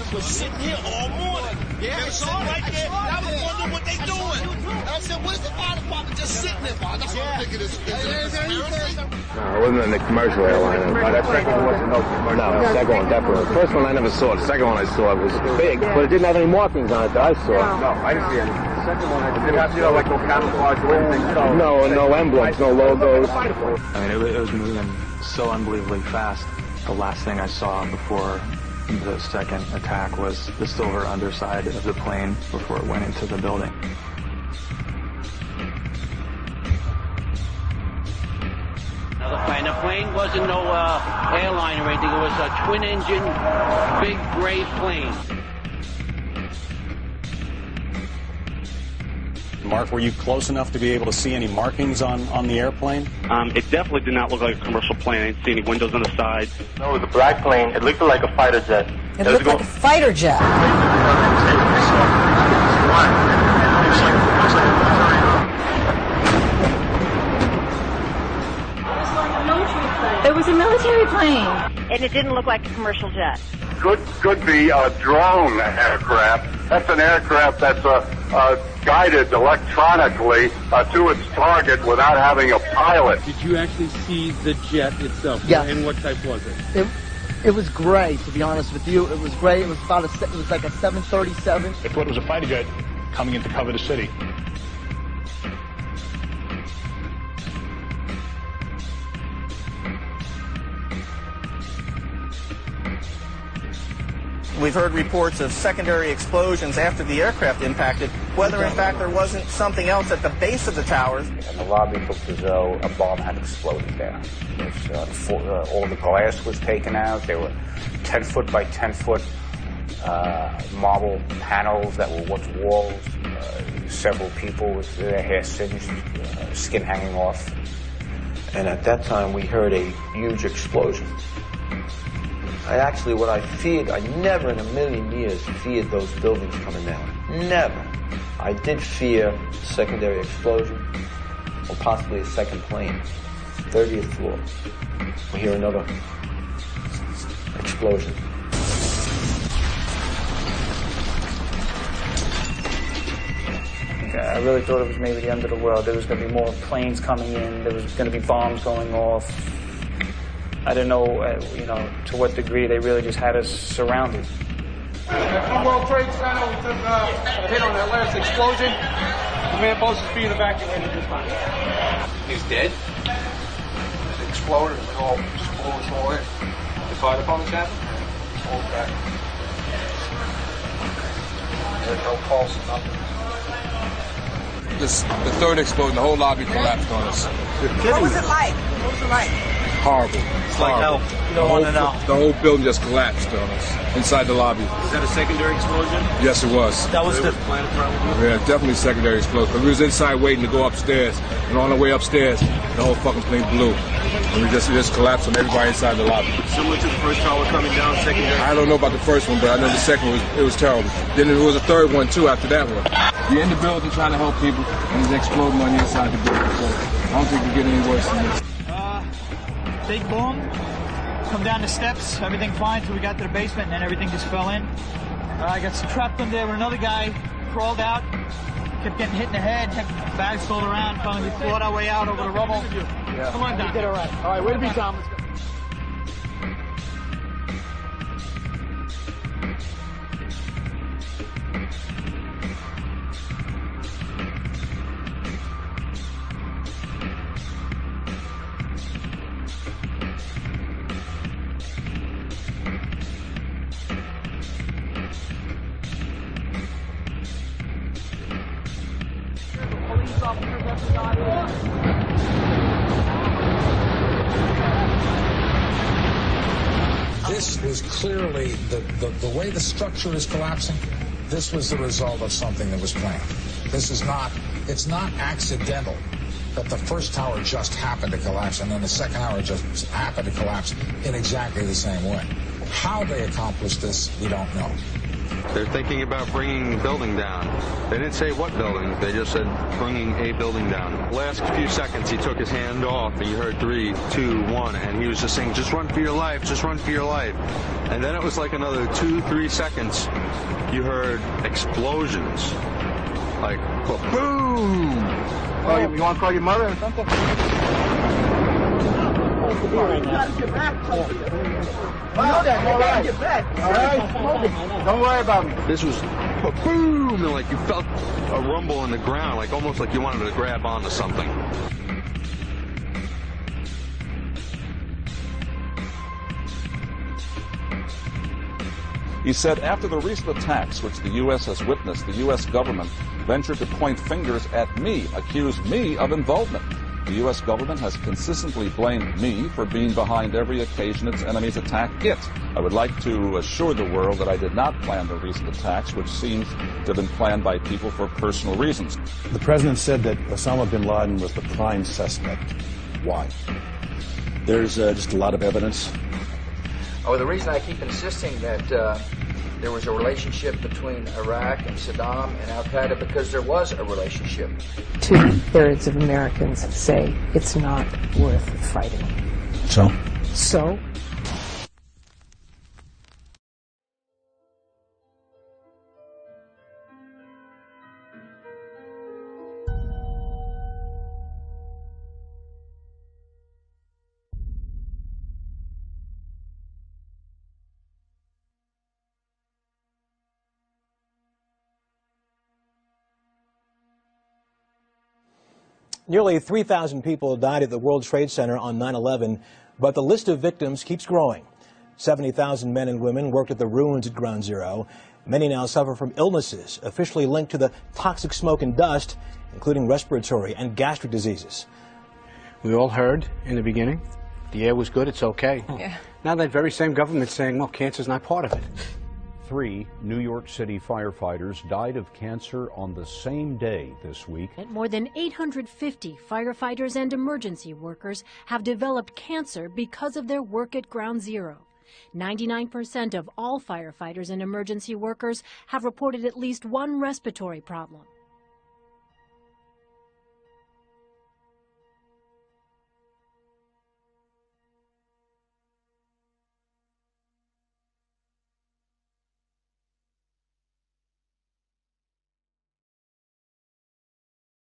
pilots were sitting here all morning. Yeah, they sitting right there. I was wondering what they doing. And I said, where's the fire department just sitting there? That's what I'm thinking. Is it no, it wasn't in the commercial airline. That second one wasn't no commercial. No, the second one definitely. The first one I never saw. The second one I saw was big, but it didn't have any markings on it that I saw. No, I didn't see any. The second one, it didn't have, like no camouflage or anything. No emblems, no logos. I mean, it was moving so unbelievably fast. The last thing I saw before the second attack was the silver underside of the plane before it went into the building. The plane wasn't no airline or anything. It was a twin-engine, big gray plane. Mark, were you close enough to be able to see any markings on the airplane? It definitely did not look like a commercial plane. I didn't see any windows on the sides. No, it was a black plane. It looked like a fighter jet. It looked like a fighter jet. It was a military plane. And it didn't look like a commercial jet. Could be a drone aircraft. That's an aircraft that's guided electronically to its target without having a pilot. Did you actually see the jet itself? Yeah. And what type was it? It was gray, to be honest with you. It was gray. It was it was like a 737. I thought it was a fighter jet coming in to cover the city. We've heard reports of secondary explosions after the aircraft impacted, whether in fact there wasn't something else at the base of the towers. And the lobby looked as though a bomb had exploded there. All the glass was taken out. There were 10-foot by 10-foot marble panels that were once walls. Several people with their hair singed, skin hanging off. And at that time, we heard a huge explosion. What I feared, I never in a million years feared those buildings coming down. Never. I did fear secondary explosion, or possibly a second plane. 30th floor. We hear another explosion. I really thought it was maybe the end of the world. There was going to be more planes coming in. There was going to be bombs going off. I didn't know, to what degree they really just had us surrounded. From World Trade Center, we took a hit on that last explosion. The man supposed to be evacuated this time. He's dead? It exploded. It all in. The fire department's happened? All back. There's no pulse, nothing. The third explosion, the whole lobby collapsed on us. What was it like? Horrible. It's like hell. You don't want to know. The whole building just collapsed on us inside the lobby. Is that a secondary explosion? Yes, it was. That was the planet probably. Yeah, definitely secondary explosion. Because we was inside waiting to go upstairs, and on the way upstairs, the whole fucking plane blew, and we just collapsed on everybody inside the lobby. Similar to the first tower coming down, secondary. I don't know about the first one, but I know the second one was terrible. Then there was a third one too after that one. You're in the building trying to help people, and it's exploding on the inside the building. So I don't think we get any worse than this. Big boom, come down the steps, everything fine until we got to the basement, and then everything just fell in. I got trapped in there when another guy crawled out, kept getting hit in the head, had bags floated around, finally we fought our way out over the rubble. Yeah. Come on down. You did all right. All right, way to be, Tom. Let's go. This was clearly, the way the structure is collapsing, this was the result of something that was planned. It's not accidental that the first tower just happened to collapse and then the second tower just happened to collapse in exactly the same way. How they accomplished this, we don't know. They're thinking about bringing the building down. They didn't say what building. They just said bringing a building down. Last few seconds, he took his hand off, and you heard 3, 2, 1, and he was just saying, just run for your life, just run for your life. And then it was like another 2, 3 seconds. You heard explosions. Like, boom! Oh, you want to call your mother or something? You gotta get back. I know that. You gotta get back. All right? Don't worry about me. This was boom, and like you felt a rumble in the ground, like almost like you wanted to grab onto something. He said after the recent attacks which the U.S. has witnessed, the U.S. government ventured to point fingers at me, accused me of involvement. The U.S. government has consistently blamed me for being behind every occasion its enemies attack it. I would like to assure the world that I did not plan the recent attacks, which seems to have been planned by people for personal reasons. The president said that Osama bin Laden was the prime suspect. Why? There's just a lot of evidence. Oh, the reason I keep insisting that there was a relationship between Iraq and Saddam and Al-Qaeda, because there was a relationship. 2/3 of Americans say it's not worth fighting. So? So? Nearly 3,000 people died at the World Trade Center on 9/11, but the list of victims keeps growing. 70,000 men and women worked at the ruins at Ground Zero. Many now suffer from illnesses officially linked to the toxic smoke and dust, including respiratory and gastric diseases. We all heard in the beginning, the air was good, it's okay. Yeah. Now that very same government's saying, well, cancer's not part of it. 3 New York City firefighters died of cancer on the same day this week. More than 850 firefighters and emergency workers have developed cancer because of their work at Ground Zero. 99% of all firefighters and emergency workers have reported at least one respiratory problem.